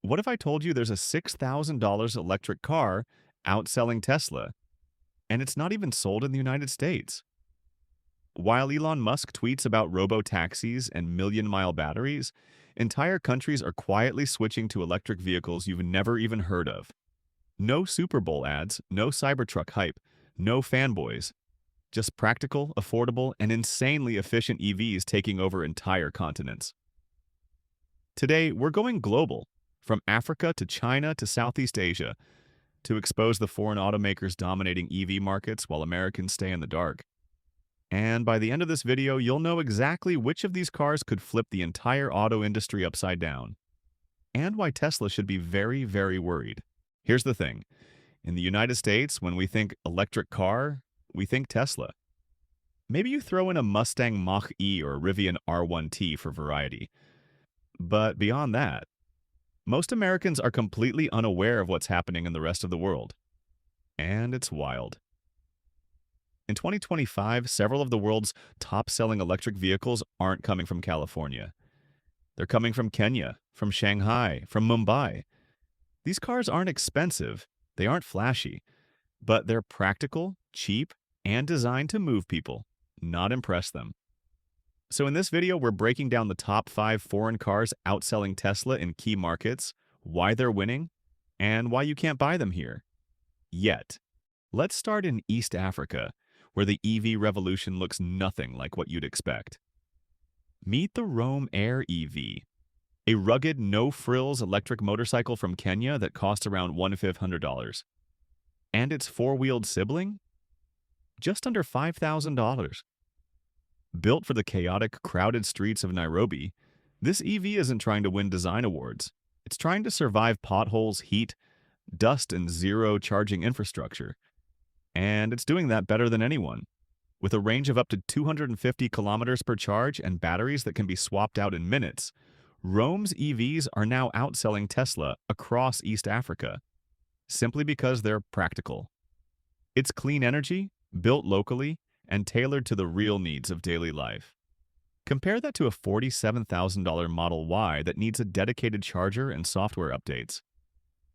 What if I told you there's a $6,000 electric car outselling Tesla, and it's not even sold in the United States? While Elon Musk tweets about robo-taxis and million-mile batteries, entire countries are quietly switching to electric vehicles you've never even heard of. No Super Bowl ads, no Cybertruck hype, no fanboys. Just practical, affordable, and insanely efficient EVs taking over entire continents. Today, we're going global, from Africa to China to Southeast Asia, to expose the foreign automakers dominating EV markets while Americans stay in the dark. And by the end of this video, you'll know exactly which of these cars could flip the entire auto industry upside down, and why Tesla should be very, very worried. Here's the thing. In the United States, when we think electric car, we think Tesla. Maybe you throw in a Mustang Mach-E or a Rivian R1T for variety. But beyond that, most Americans are completely unaware of what's happening in the rest of the world. And it's wild. In 2025, several of the world's top-selling electric vehicles aren't coming from California. They're coming from Kenya, from Shanghai, from Mumbai. These cars aren't expensive, they aren't flashy, but they're practical, cheap, and designed to move people, not impress them. So in this video, we're breaking down the top 5 foreign cars outselling Tesla in key markets, why they're winning, and why you can't buy them here. Yet. Let's start in East Africa, where the EV revolution looks nothing like what you'd expect. Meet the Roam Air EV, a rugged, no-frills electric motorcycle from Kenya that costs around $1,500. And its four-wheeled sibling? Just under $5,000. Built for the chaotic, crowded streets of Nairobi, this EV isn't trying to win design awards. It's trying to survive potholes, heat, dust, and zero charging infrastructure. And it's doing that better than anyone. With a range of up to 250 kilometers per charge and batteries that can be swapped out in minutes, Roam's EVs are now outselling Tesla across East Africa, simply because they're practical. It's clean energy, built locally, and tailored to the real needs of daily life. Compare that to a $47,000 Model Y that needs a dedicated charger and software updates.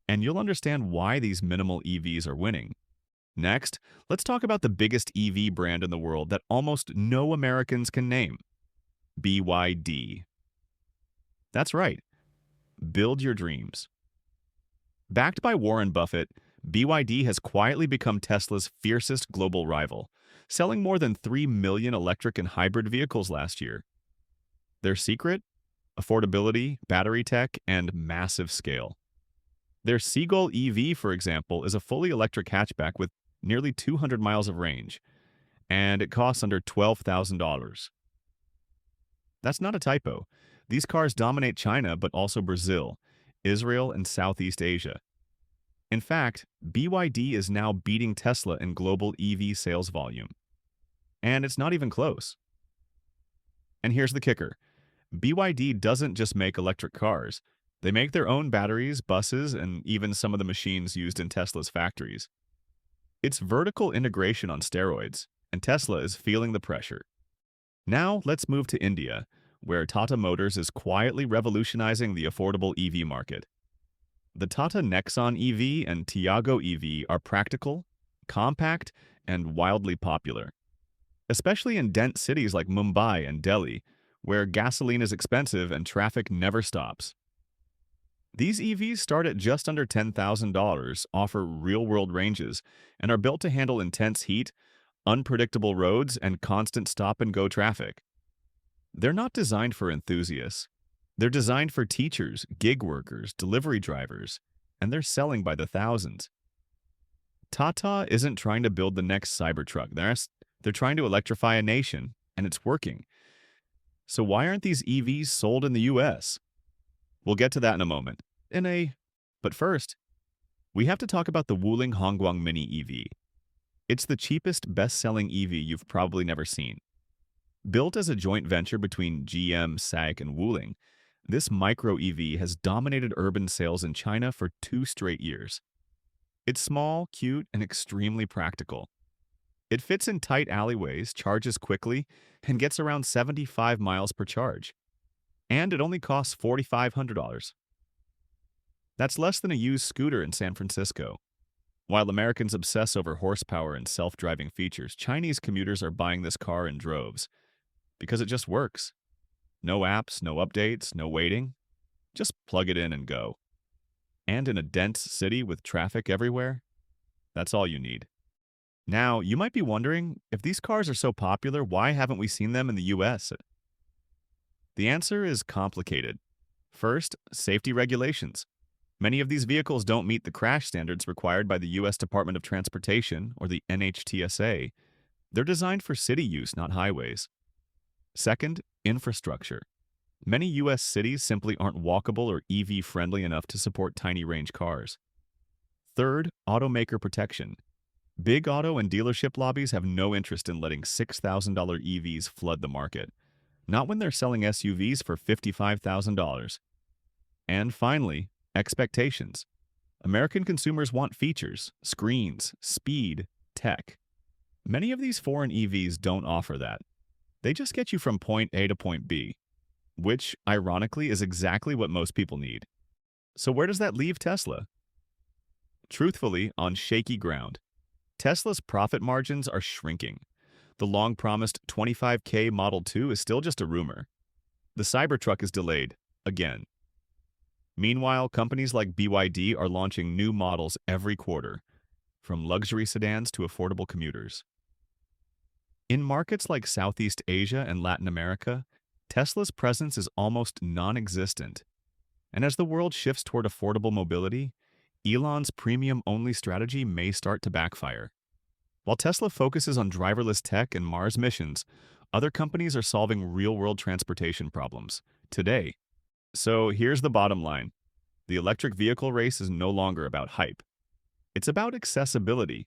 And you'll understand why these minimal EVs are winning. Next, let's talk about the biggest EV brand in the world that almost no Americans can name. BYD. That's right. Build your dreams. Backed by Warren Buffett, BYD has quietly become Tesla's fiercest global rival, selling more than 3 million electric and hybrid vehicles last year. Their secret? Affordability, battery tech, and massive scale. Their Seagull EV, for example, is a fully electric hatchback with nearly 200 miles of range, and it costs under $12,000. That's not a typo. These cars dominate China, but also Brazil, Israel, and Southeast Asia. In fact, BYD is now beating Tesla in global EV sales volume. And it's not even close. And here's the kicker. BYD doesn't just make electric cars. They make their own batteries, buses, and even some of the machines used in Tesla's factories. It's vertical integration on steroids, and Tesla is feeling the pressure. Now let's move to India, where Tata Motors is quietly revolutionizing the affordable EV market. The Tata Nexon EV and Tiago EV are practical, compact, and wildly popular, especially in dense cities like Mumbai and Delhi, where gasoline is expensive and traffic never stops. These EVs start at just under $10,000, offer real-world ranges, and are built to handle intense heat, unpredictable roads, and constant stop-and-go traffic. They're not designed for enthusiasts. They're designed for teachers, gig workers, delivery drivers, and they're selling by the thousands. Tata isn't trying to build the next Cybertruck. They're trying to electrify a nation, and it's working. So why aren't these EVs sold in the US? We'll get to that in a moment. But first, we have to talk about the Wuling Mini EV. It's the cheapest, best-selling EV you've probably never seen. Built as a joint venture between GM, SAIC, and Wuling, this micro EV has dominated urban sales in China for 2 straight years. It's small, cute, and extremely practical. It fits in tight alleyways, charges quickly, and gets around 75 miles per charge. And it only costs $4,500. That's less than a used scooter in San Francisco. While Americans obsess over horsepower and self-driving features, Chinese commuters are buying this car in droves because it just works. No apps, no updates, no waiting. Just plug it in and go. And in a dense city with traffic everywhere, that's all you need. Now, you might be wondering, if these cars are so popular, why haven't we seen them in the US? The answer is complicated. First, safety regulations. Many of these vehicles don't meet the crash standards required by the US Department of Transportation or the NHTSA. They're designed for city use, not highways. Second, infrastructure. Many US cities simply aren't walkable or EV friendly enough to support tiny range cars. Third, automaker protection. Big auto and dealership lobbies have no interest in letting $6,000 EVs flood the market, not when they're selling SUVs for $55,000. And finally, expectations. American consumers want features, screens, speed, tech. Many of these foreign EVs don't offer that. They just get you from point A to point B, which, ironically, is exactly what most people need. So where does that leave Tesla? Truthfully, on shaky ground. Tesla's profit margins are shrinking. The long-promised 25K Model 2 is still just a rumor. The Cybertruck is delayed, again. Meanwhile, companies like BYD are launching new models every quarter, from luxury sedans to affordable commuters. In markets like Southeast Asia and Latin America, Tesla's presence is almost non-existent. And as the world shifts toward affordable mobility, Elon's premium-only strategy may start to backfire. While Tesla focuses on driverless tech and Mars missions, other companies are solving real-world transportation problems today. So here's the bottom line. The electric vehicle race is no longer about hype. It's about accessibility.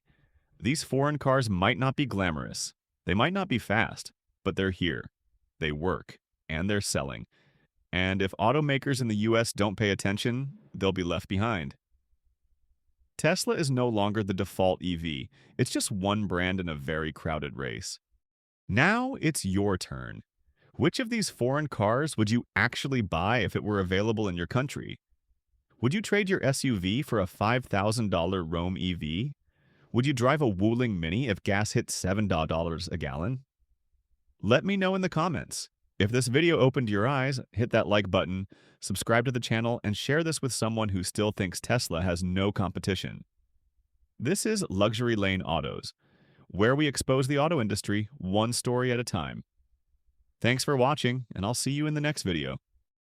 These foreign cars might not be glamorous. They might not be fast, but they're here. They work, and they're selling. And if automakers in the US don't pay attention, they'll be left behind. Tesla is no longer the default EV. It's just one brand in a very crowded race. Now it's your turn. Which of these foreign cars would you actually buy if it were available in your country? Would you trade your SUV for a $5,000 Roam EV? Would you drive a Wuling Mini if gas hit $7 a gallon? Let me know in the comments. If this video opened your eyes, hit that like button, subscribe to the channel, and share this with someone who still thinks Tesla has no competition. This is Luxury Lane Autos, where we expose the auto industry one story at a time. Thanks for watching, and I'll see you in the next video.